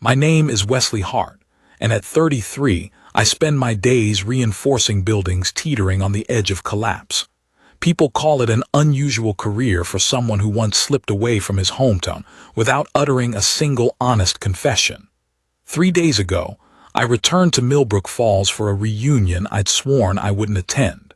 My name is Wesley Hart, and at 33, I spend my days reinforcing buildings teetering on the edge of collapse. People call it an unusual career for someone who once slipped away from his hometown without uttering a single honest confession. 3 days ago, I returned to Millbrook Falls for a reunion I'd sworn I wouldn't attend.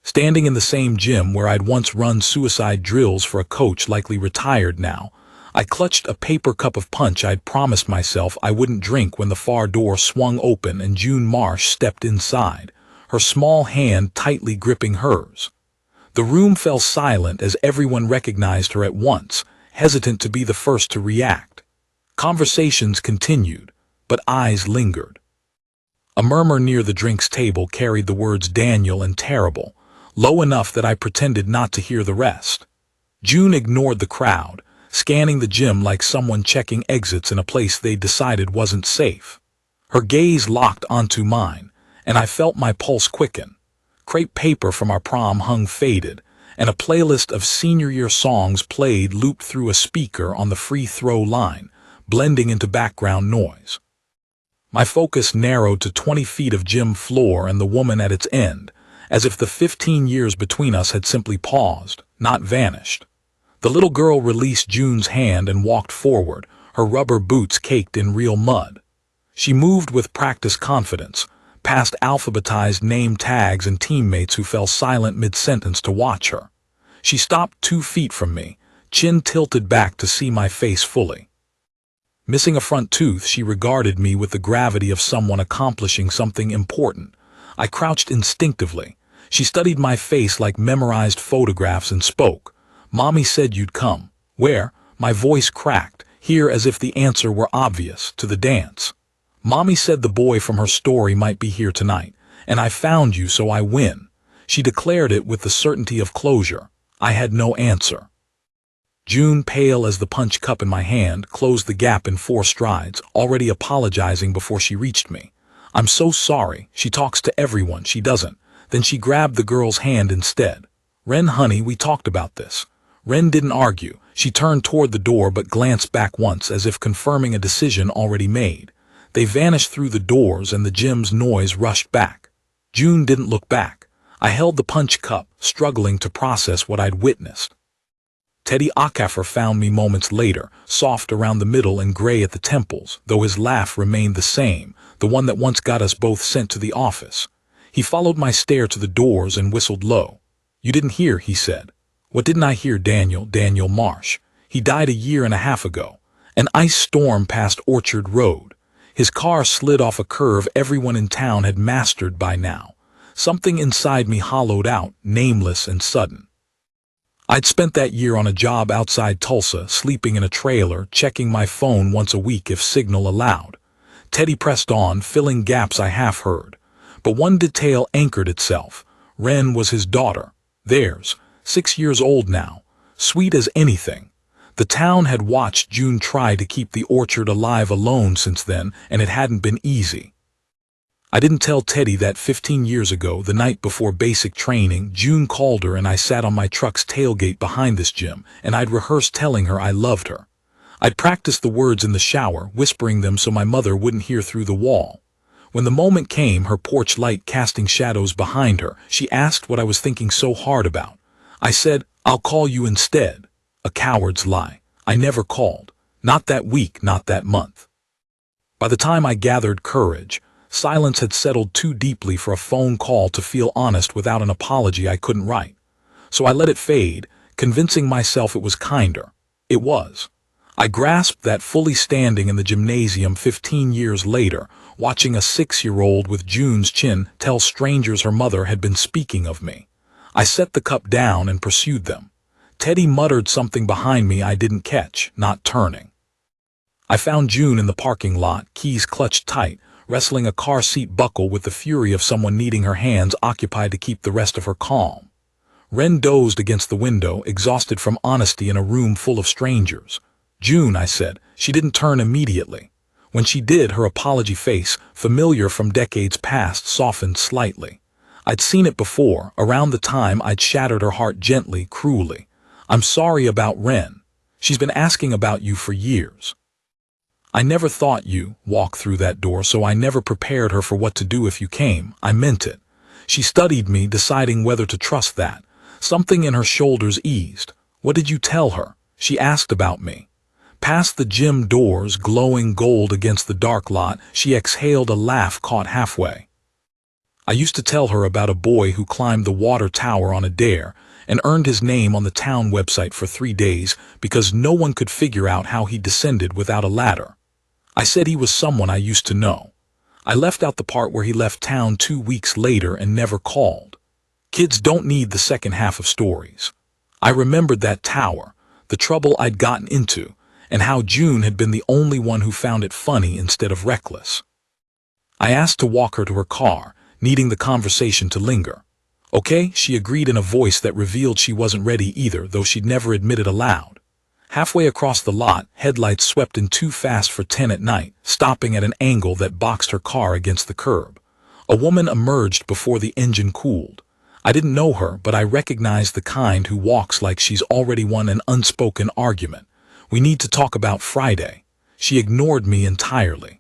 Standing in the same gym where I'd once run suicide drills for a coach likely retired now, I clutched a paper cup of punch I'd promised myself I wouldn't drink when the far door swung open and June Marsh stepped inside, her small hand tightly gripping hers. The room fell silent as everyone recognized her at once, hesitant to be the first to react. Conversations continued, but eyes lingered. A murmur near the drinks table carried the words Daniel and terrible, low enough that I pretended not to hear the rest. June ignored the crowd, scanning the gym like someone checking exits in a place they'd decided wasn't safe. Her gaze locked onto mine, and I felt my pulse quicken. Crepe paper from our prom hung faded, and a playlist of senior year songs played looped through a speaker on the free throw line, blending into background noise. My focus narrowed to 20 feet of gym floor and the woman at its end, as if the 15 years between us had simply paused, not vanished. The little girl released June's hand and walked forward, her rubber boots caked in real mud. She moved with practiced confidence, past alphabetized name tags and teammates who fell silent mid-sentence to watch her. She stopped 2 feet from me, chin tilted back to see my face fully. Missing a front tooth, she regarded me with the gravity of someone accomplishing something important. I crouched instinctively. She studied my face like memorized photographs and spoke. "Mommy said you'd come." "Where?" My voice cracked, here as if the answer were obvious, "to the dance." "Mommy said the boy from her story might be here tonight, and I found you, so I win." She declared it with the certainty of closure. I had no answer. June, pale as the punch cup in my hand, closed the gap in 4 strides, already apologizing before she reached me. "I'm so sorry. She talks to everyone, she doesn't." Then she grabbed the girl's hand instead. "Ren, honey, we talked about this." Ren didn't argue. She turned toward the door but glanced back once as if confirming a decision already made. They vanished through the doors and the gym's noise rushed back. June didn't look back. I held the punch cup, struggling to process what I'd witnessed. Teddy Okafor found me moments later, soft around the middle and gray at the temples, though his laugh remained the same, the one that once got us both sent to the office. He followed my stare to the doors and whistled low. "You didn't hear," he said. "What didn't I hear? Daniel Marsh. He died a year and a half ago. An ice storm passed Orchard Road. His car slid off a curve everyone in town had mastered by now. Something inside me hollowed out, nameless and sudden. I'd spent that year on a job outside Tulsa, sleeping in a trailer, checking my phone once a week if signal allowed. Teddy pressed on, filling gaps I half heard. But one detail anchored itself. Ren was his daughter. Theirs. 6 years old now. Sweet as anything. The town had watched June try to keep the orchard alive alone since then, and it hadn't been easy. I didn't tell Teddy that 15 years ago, the night before basic training, June called her and I sat on my truck's tailgate behind this gym, and I'd rehearsed telling her I loved her. I'd practiced the words in the shower, whispering them so my mother wouldn't hear through the wall. When the moment came, her porch light casting shadows behind her, she asked what I was thinking so hard about. I said, "I'll call you instead." A coward's lie. I never called. Not that week, not that month. By the time I gathered courage, silence had settled too deeply for a phone call to feel honest without an apology I couldn't write. So I let it fade, convincing myself it was kinder. It was. I grasped that fully standing in the gymnasium 15 years later, watching a 6-year-old with June's chin tell strangers her mother had been speaking of me. I set the cup down and pursued them. Teddy muttered something behind me I didn't catch, not turning. I found June in the parking lot, keys clutched tight, wrestling a car seat buckle with the fury of someone needing her hands occupied to keep the rest of her calm. Ren dozed against the window, exhausted from honesty in a room full of strangers. "June," I said. She didn't turn immediately. When she did, her apology face, familiar from decades past, softened slightly. I'd seen it before, around the time I'd shattered her heart gently, cruelly. "I'm sorry about Ren. She's been asking about you for years." I never thought you walk through that door, so I never prepared her for what to do if you came. I meant it. She studied me, deciding whether to trust that. Something in her shoulders eased. What did you tell her? She asked about me. Past the gym doors, glowing gold against the dark lot, she exhaled a laugh caught halfway. I used to tell her about a boy who climbed the water tower on a dare and earned his name on the town website for 3 days because no one could figure out how he descended without a ladder. I said he was someone I used to know. I left out the part where he left town 2 weeks later and never called. Kids don't need the second half of stories. I remembered that tower, the trouble I'd gotten into, and how June had been the only one who found it funny instead of reckless. I asked to walk her to her car, needing the conversation to linger. Okay, she agreed in a voice that revealed she wasn't ready either, though she'd never admitted aloud. Halfway across the lot, headlights swept in too fast for 10 at night, stopping at an angle that boxed her car against the curb. A woman emerged before the engine cooled. I didn't know her, but I recognized the kind who walks like she's already won an unspoken argument. We need to talk about Friday. She ignored me entirely.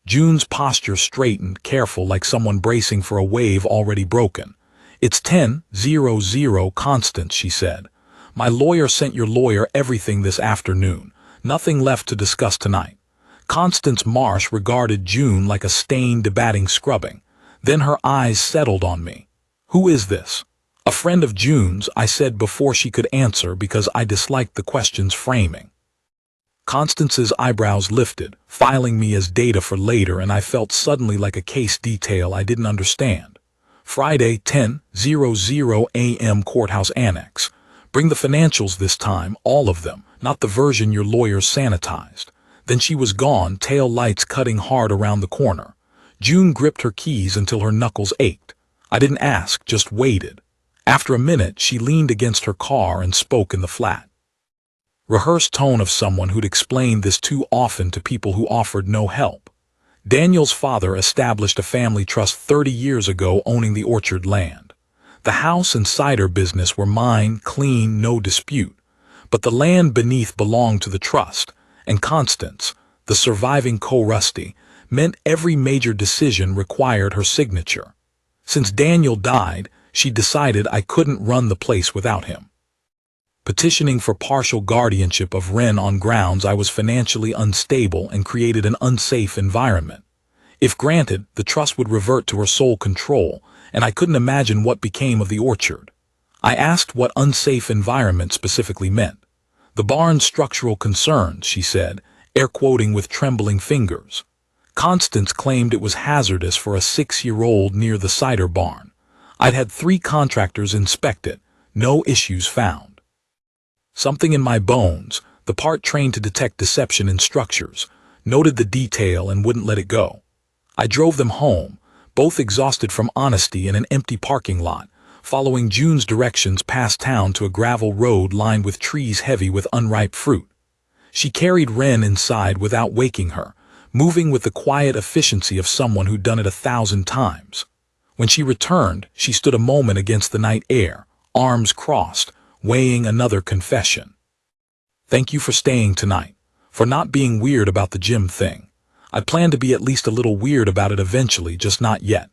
June's posture straightened, careful, like someone bracing for a wave already broken. It's 10:00 Constance, she said. My lawyer sent your lawyer everything this afternoon. Nothing left to discuss tonight. Constance Marsh regarded June like a stain debating scrubbing. Then her eyes settled on me. Who is this? A friend of June's, I said before she could answer because I disliked the question's framing. Constance's eyebrows lifted, filing me as data for later, and I felt suddenly like a case detail I didn't understand. Friday, 10:00 a.m. Courthouse Annex. Bring the financials this time, all of them, not the version your lawyer sanitized. Then she was gone, tail lights cutting hard around the corner. June gripped her keys until her knuckles ached. I didn't ask, just waited. After a minute, she leaned against her car and spoke in the flat, rehearsed tone of someone who'd explained this too often to people who offered no help. Daniel's father established a family trust 30 years ago, owning the orchard land. The house and cider business were mine, clean, no dispute. But the land beneath belonged to the trust, and Constance, the surviving co-rusty, meant every major decision required her signature. Since Daniel died, she decided I couldn't run the place without him. Petitioning for partial guardianship of Wren on grounds I was financially unstable and created an unsafe environment. If granted, the trust would revert to her sole control, and I couldn't imagine what became of the orchard. I asked what unsafe environment specifically meant. The barn's structural concerns, she said, air quoting with trembling fingers. Constance claimed it was hazardous for a 6-year-old near the cider barn. I'd had 3 contractors inspect it, no issues found. Something in my bones, the part trained to detect deception in structures, noted the detail and wouldn't let it go. I drove them home, both exhausted from honesty, in an empty parking lot, following June's directions past town to a gravel road lined with trees heavy with unripe fruit. She carried Wren inside without waking her, moving with the quiet efficiency of someone who'd done it 1,000 times. When she returned, she stood a moment against the night air, arms crossed, weighing another confession. Thank you for staying tonight, for not being weird about the gym thing. I plan to be at least a little weird about it eventually, just not yet.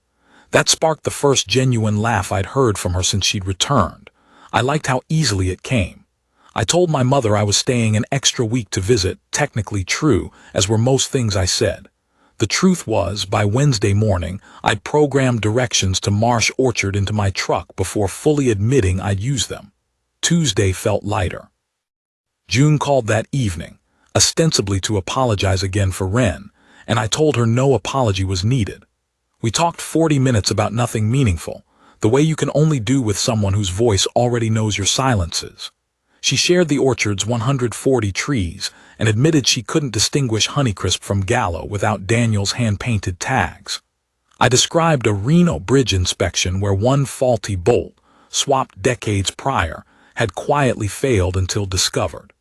That sparked the first genuine laugh I'd heard from her since she'd returned. I liked how easily it came. I told my mother I was staying an extra week to visit, technically true, as were most things I said. The truth was, by Wednesday morning, I'd programmed directions to Marsh Orchard into my truck before fully admitting I'd use them. Tuesday felt lighter. June called that evening, ostensibly to apologize again for Wren, and I told her no apology was needed. We talked 40 minutes about nothing meaningful, the way you can only do with someone whose voice already knows your silences. She shared the orchard's 140 trees and admitted she couldn't distinguish Honeycrisp from Gallo without Daniel's hand-painted tags. I described a Reno bridge inspection where one faulty bolt, swapped decades prior, had quietly failed until discovered.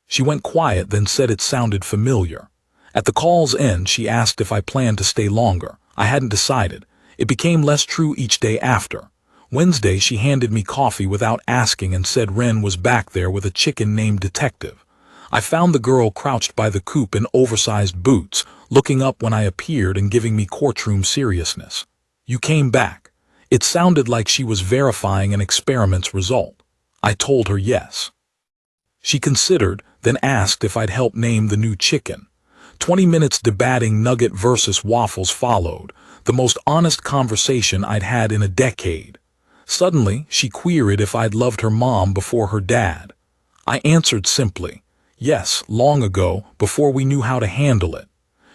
She went quiet, then said it sounded familiar. At the call's end, she asked if I planned to stay longer. I hadn't decided. It became less true each day after. Wednesday, she handed me coffee without asking and said Wren was back there with a chicken named Detective. I found the girl crouched by the coop in oversized boots, looking up when I appeared and giving me courtroom seriousness. "You came back." It sounded like she was verifying an experiment's result. I told her yes. She considered, then asked if I'd help name the new chicken. 20 minutes debating nugget versus waffles followed, the most honest conversation I'd had in a decade. Suddenly, she queried if I'd loved her mom before her dad. I answered simply, yes, long ago, before we knew how to handle it.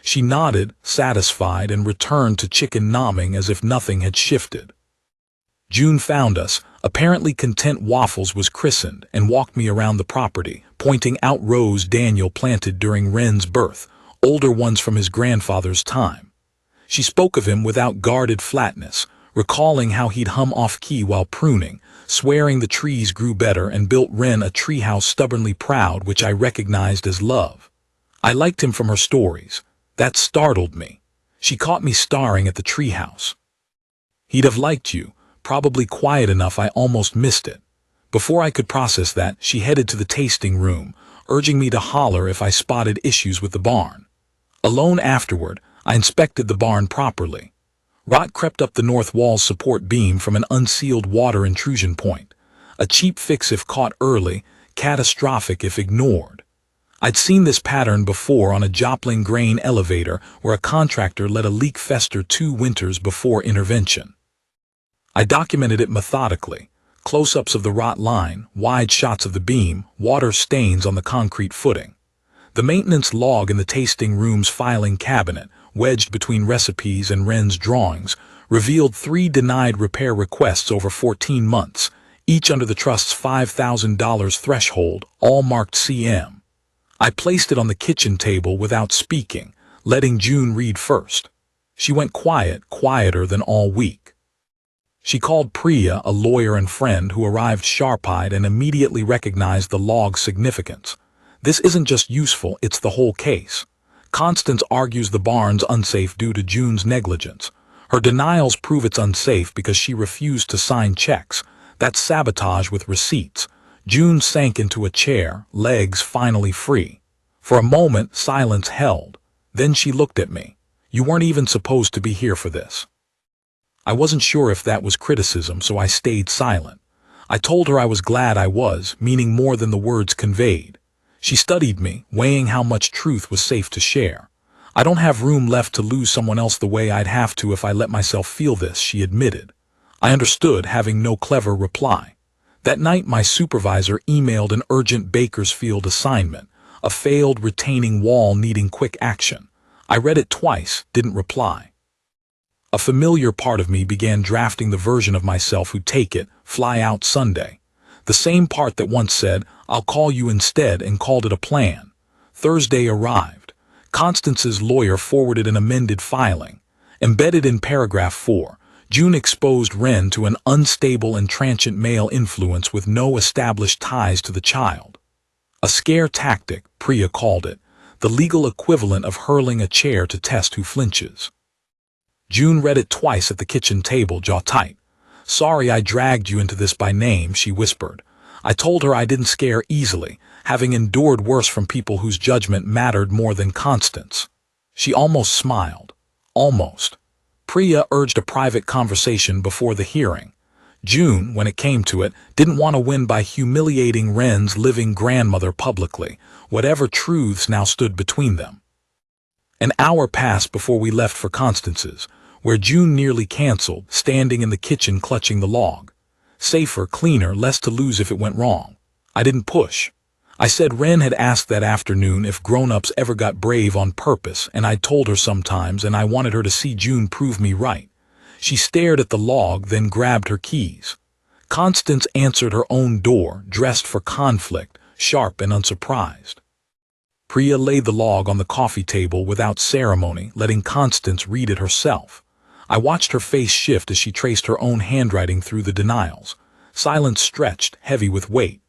She nodded, satisfied, and returned to chicken nomming as if nothing had shifted. June found us. Apparently content Waffles was christened, and walked me around the property, pointing out rows Daniel planted during Wren's birth, older ones from his grandfather's time. She spoke of him without guarded flatness, recalling how he'd hum off-key while pruning, swearing the trees grew better, and built Wren a treehouse stubbornly proud, which I recognized as love. I liked him from her stories. That startled me. She caught me staring at the treehouse. "He'd have liked you, probably quiet enough I almost missed it." Before I could process that, she headed to the tasting room, urging me to holler if I spotted issues with the barn. Alone afterward, I inspected the barn properly. Rot crept up the north wall's support beam from an unsealed water intrusion point. A cheap fix if caught early, catastrophic if ignored. I'd seen this pattern before on a Joplin grain elevator where a contractor let a leak fester 2 winters before intervention. I documented it methodically. Close-ups of the rot line, wide shots of the beam, water stains on the concrete footing. The maintenance log in the tasting room's filing cabinet, wedged between recipes and Wren's drawings, revealed 3 denied repair requests over 14 months, each under the trust's $5,000 threshold, all marked CM. I placed it on the kitchen table without speaking, letting June read first. She went quiet, quieter than all week. She called Priya, a lawyer and friend who arrived sharp-eyed and immediately recognized the log's significance. "This isn't just useful, it's the whole case. Constance argues the barn's unsafe due to June's negligence. Her denials prove it's unsafe because she refused to sign checks. That's sabotage with receipts." June sank into a chair, legs finally free. For a moment, silence held. Then she looked at me. "You weren't even supposed to be here for this." I wasn't sure if that was criticism, so I stayed silent. I told her I was glad I was, meaning more than the words conveyed. She studied me, weighing how much truth was safe to share. "I don't have room left to lose someone else the way I'd have to if I let myself feel this," she admitted. I understood, having no clever reply. That night my supervisor emailed an urgent Bakersfield assignment, a failed retaining wall needing quick action. I read it twice, didn't reply. A familiar part of me began drafting the version of myself who'd take it, fly out Sunday. The same part that once said, "I'll call you instead," and called it a plan. Thursday arrived. Constance's lawyer forwarded an amended filing. Embedded in paragraph 4, June exposed Wren to an unstable and transient male influence with no established ties to the child. A scare tactic, Priya called it, the legal equivalent of hurling a chair to test who flinches. June read it twice at the kitchen table, jaw tight. "Sorry I dragged you into this by name," she whispered. I told her I didn't scare easily, having endured worse from people whose judgment mattered more than Constance. She almost smiled. Almost. Priya urged a private conversation before the hearing. June, when it came to it, didn't want to win by humiliating Wren's living grandmother publicly, whatever truths now stood between them. An hour passed before we left for Constance's, where June nearly canceled, standing in the kitchen clutching the log. Safer, cleaner, less to lose if it went wrong. I didn't push. I said Wren had asked that afternoon if grown-ups ever got brave on purpose, and I'd told her sometimes, and I wanted her to see June prove me right. She stared at the log, then grabbed her keys. Constance answered her own door, dressed for conflict, sharp and unsurprised. Priya laid the log on the coffee table without ceremony, letting Constance read it herself. I watched her face shift as she traced her own handwriting through the denials. Silence stretched, heavy with weight.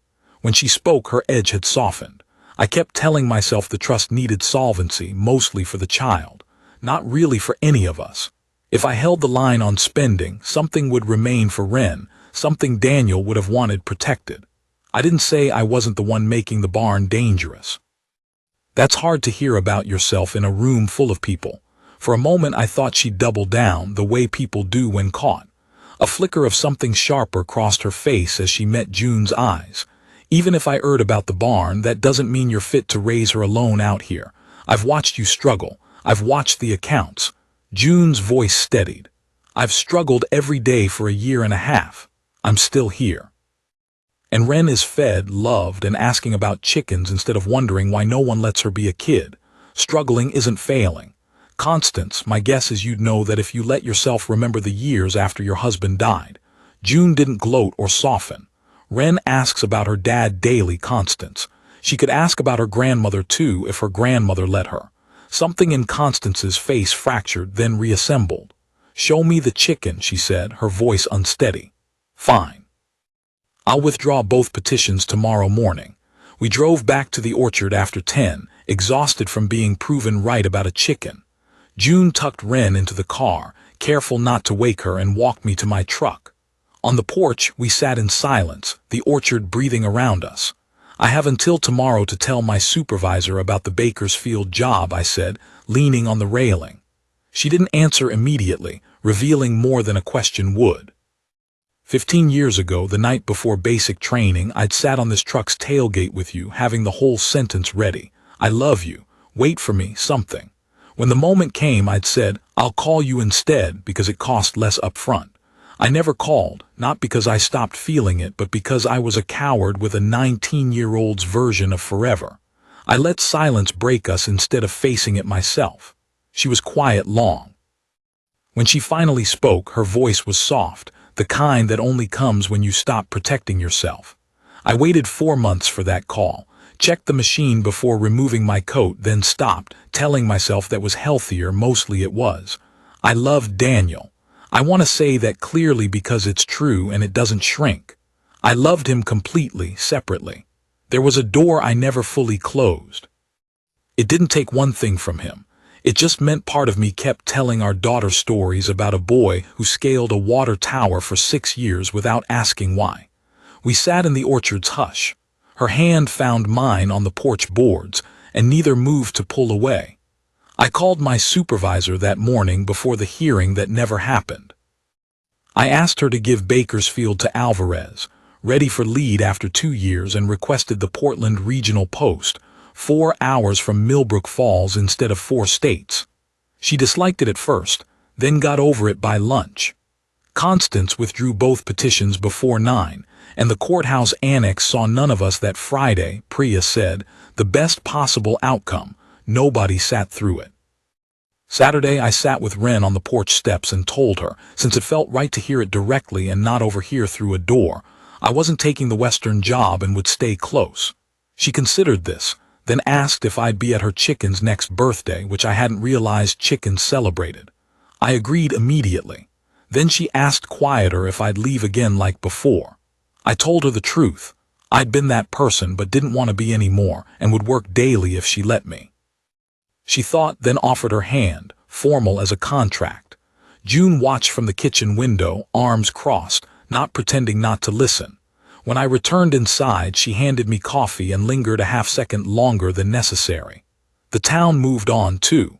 When she spoke, her edge had softened. I kept telling myself the trust needed solvency, mostly for the child, not really for any of us. If I held the line on spending, something would remain for Wren, something Daniel would have wanted protected. I didn't say I wasn't the one making the barn dangerous. That's hard to hear about yourself in a room full of people. For a moment I thought she'd double down, the way people do when caught. A flicker of something sharper crossed her face as she met June's eyes. Even if I erred about the barn, that doesn't mean you're fit to raise her alone out here. I've watched you struggle. I've watched the accounts. June's voice steadied. I've struggled every day for a year and a half. I'm still here. And Wren is fed, loved, and asking about chickens instead of wondering why no one lets her be a kid. Struggling isn't failing. Constance, my guess is you'd know that if you let yourself remember the years after your husband died. June didn't gloat or soften. Wren asks about her dad daily, Constance. She could ask about her grandmother too if her grandmother let her. Something in Constance's face fractured, then reassembled. Show me the chicken, she said, her voice unsteady. Fine. I'll withdraw both petitions tomorrow morning. We drove back to the orchard after 10, exhausted from being proven right about a chicken. June tucked Wren into the car, careful not to wake her, and walked me to my truck. On the porch, we sat in silence, the orchard breathing around us. I have until tomorrow to tell my supervisor about the Bakersfield job, I said, leaning on the railing. She didn't answer immediately, revealing more than a question would. 15 years ago, the night before basic training, I'd sat on this truck's tailgate with you, having the whole sentence ready. I love you. Wait for me, something. When the moment came, I'd said, I'll call you instead because it cost less up front. I never called, not because I stopped feeling it, but because I was a coward with a 19-year-old's version of forever. I let silence break us instead of facing it myself. She was quiet long. When she finally spoke, her voice was soft, the kind that only comes when you stop protecting yourself. I waited 4 months for that call, checked the machine before removing my coat, then stopped, telling myself that was healthier, mostly it was. I loved Daniel. I want to say that clearly because it's true and it doesn't shrink. I loved him completely, separately. There was a door I never fully closed. It didn't take one thing from him. It just meant part of me kept telling our daughter stories about a boy who scaled a water tower for 6 years without asking why. We sat in the orchard's hush. Her hand found mine on the porch boards, and neither moved to pull away. I called my supervisor that morning before the hearing that never happened. I asked her to give Bakersfield to Alvarez, ready for lead after 2 years, and requested the Portland Regional Post, 4 hours from Millbrook Falls instead of 4 states. She disliked it at first, then got over it by lunch. Constance withdrew both petitions before 9, and the courthouse annex saw none of us that Friday. Priya said, the best possible outcome. Nobody sat through it. Saturday, I sat with Wren on the porch steps and told her, since it felt right to hear it directly and not overhear through a door, I wasn't taking the Western job and would stay close. She considered this, then asked if I'd be at her chicken's next birthday, which I hadn't realized chickens celebrated. I agreed immediately. Then she asked quieter if I'd leave again like before. I told her the truth. I'd been that person but didn't want to be anymore and would work daily if she let me. She thought, then offered her hand, formal as a contract. June watched from the kitchen window, arms crossed, not pretending not to listen. When I returned inside, she handed me coffee and lingered a half-second longer than necessary. The town moved on, too.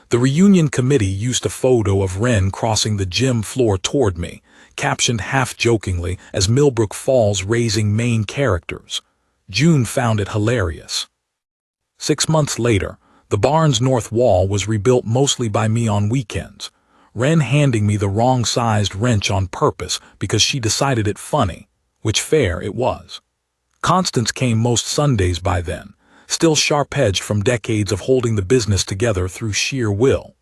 The reunion committee used a photo of Wren crossing the gym floor toward me, captioned half-jokingly as Millbrook Falls raising main characters. June found it hilarious. 6 months later, the barn's north wall was rebuilt mostly by me on weekends, Wren handing me the wrong-sized wrench on purpose because she decided it funny, which fair it was. Constance came most Sundays by then, still sharp-edged from decades of holding the business together through sheer will.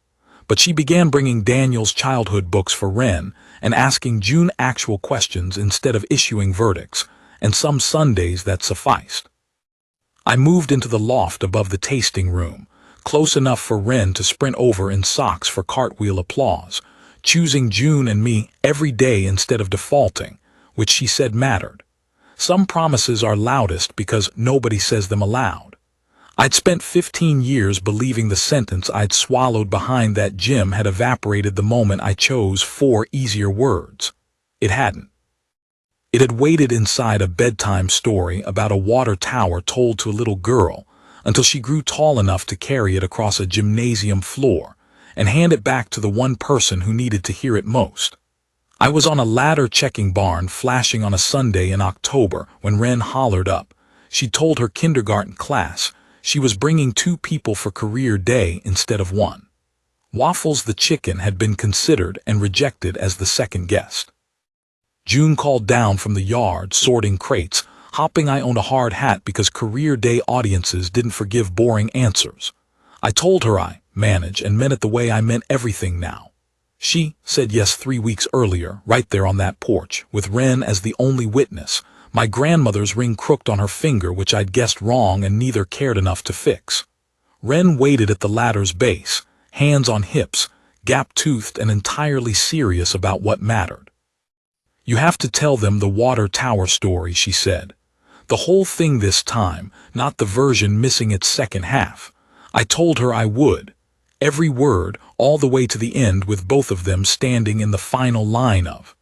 But she began bringing Daniel's childhood books for Wren and asking June actual questions instead of issuing verdicts, and some Sundays that sufficed. I moved into the loft above the tasting room, close enough for Wren to sprint over in socks for cartwheel applause, choosing June and me every day instead of defaulting, which she said mattered. Some promises are loudest because nobody says them aloud. I'd spent 15 years believing the sentence I'd swallowed behind that gym had evaporated the moment I chose 4 easier words. It hadn't. It had waited inside a bedtime story about a water tower told to a little girl, until she grew tall enough to carry it across a gymnasium floor and hand it back to the one person who needed to hear it most. I was on a ladder-checking barn flashing on a Sunday in October when Wren hollered up. She told her kindergarten class she was bringing 2 people for career day instead of 1. Waffles the chicken had been considered and rejected as the second guest. June called down from the yard sorting crates, hopping I owned a hard hat because career day audiences didn't forgive boring answers. I told her I manage and meant it the way I meant everything now. She said yes 3 weeks earlier, right there on that porch, with Wren as the only witness, my grandmother's ring crooked on her finger which I'd guessed wrong and neither cared enough to fix. Wren waited at the ladder's base, hands on hips, gap-toothed and entirely serious about what mattered. You have to tell them the water tower story, she said. The whole thing this time, not the version missing its second half. I told her I would. Every word, all the way to the end with both of them standing in the final line of,